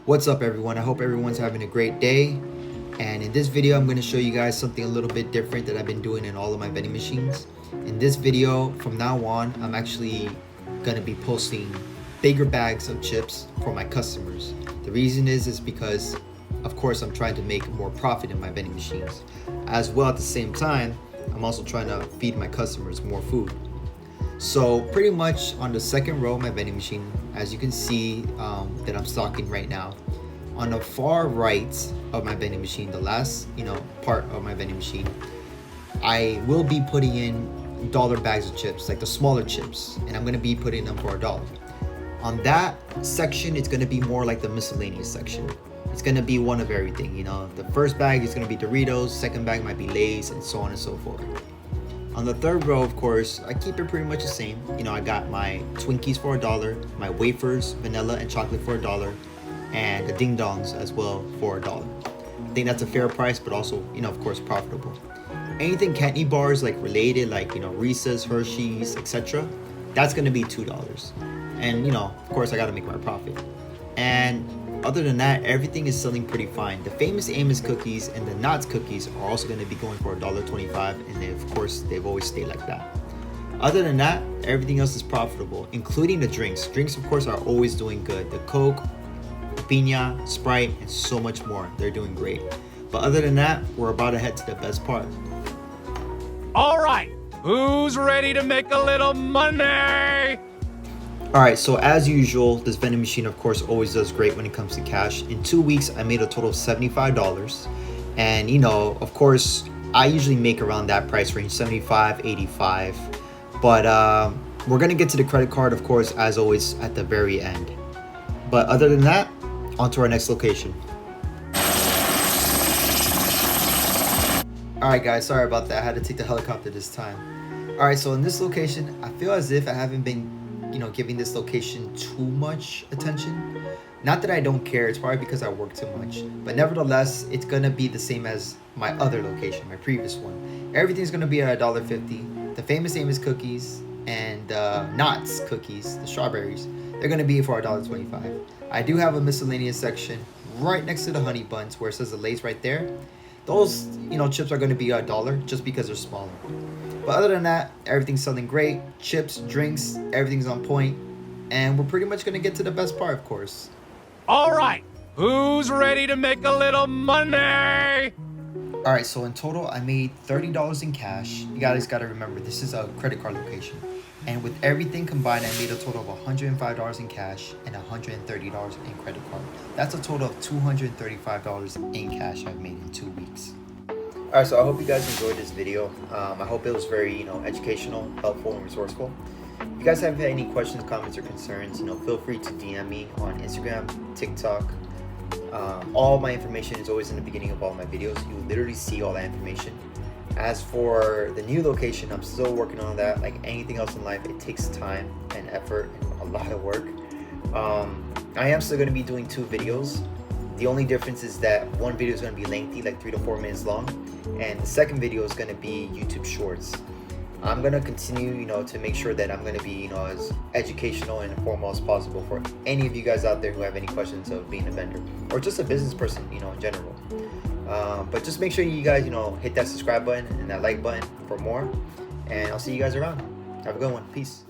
What's up everyone? I hope everyone's having a great day. And in this video, I'm going to show you guys something a little bit different that I've been doing in all of my vending machines. In this video, from now on, I'm actually going to be posting bigger bags of chips for my customers. The reason is because, of course, I'm trying to make more profit in my vending machines. As well, at the same time, I'm also trying to feed my customers more food. So pretty much on the second row of my vending machine, as you can see that I'm stocking right now, on the far right of my vending machine, the last part of my vending machine, I will be putting in dollar bags of chips, like the smaller chips, and I'm going to be putting them for $1. On that section, it's going to be more like the miscellaneous section. It's going to be one of everything. The first bag is going to be Doritos, second bag might be Lay's, and so on and so forth. On the third row, of course, I keep it pretty much the same. I got my Twinkies for $1, my wafers, vanilla and chocolate for $1, and the Ding Dongs as well for $1. I think that's a fair price, but also, of course, profitable. Anything candy bars like related, like Reese's, Hershey's, etc., that's gonna be $2. And of course, I gotta make my profit. And other than that, everything is selling pretty fine. The famous Amos cookies and the Knott's cookies are also going to be going for $1.25, and they, of course, they've always stayed like that. Other than that, everything else is profitable, including the drinks. Drinks, of course, are always doing good. The Coke, Piña, Sprite, and so much more. They're doing great. But other than that, we're about to head to the best part. All right, who's ready to make a little money? Alright, so as usual, this vending machine, of course, always does great when it comes to cash. In 2 weeks, I made a total of $75. And, of course, I usually make around that price range, $75, $85. But we're going to get to the credit card, of course, as always, at the very end. But other than that, on to our next location. Alright, guys, sorry about that. I had to take the helicopter this time. Alright, so in this location, I feel as if I haven't been giving this location too much attention. Not that I don't care, it's probably because I work too much, but nevertheless, it's gonna be the same as my other location, my previous one. Everything's gonna be at $1.50. The famous Amos cookies and Knott's cookies, the strawberries, they're gonna be for $1.25. I do have a miscellaneous section right next to the honey buns where it says the Lay's right there. Those chips are gonna be $1 just because they're smaller. But other than that, everything's selling great. Chips, drinks, everything's on point. And we're pretty much going to get to the best part, of course. All right, who's ready to make a little money? All right, so in total, I made $30 in cash. You guys got to remember, this is a credit card location. And with everything combined, I made a total of $105 in cash and $130 in credit card. That's a total of $235 in cash I've made in 2 weeks. Alright, so I hope you guys enjoyed this video. I hope it was very, educational, helpful, and resourceful. If you guys have any questions, comments, or concerns, feel free to DM me on Instagram, TikTok. All my information is always in the beginning of all my videos. You will literally see all that information. As for the new location, I'm still working on that. Like anything else in life, it takes time and effort and a lot of work. I am still going to be doing 2 videos. The only difference is that one video is going to be lengthy, like 3 to 4 minutes long, and the second video is going to be YouTube Shorts. I'm going to continue, to make sure that I'm going to be, as educational and informal as possible for any of you guys out there who have any questions of being a vendor or just a business person, in general. But just make sure you guys, hit that subscribe button and that like button for more, and I'll see you guys around. Have a good one. Peace.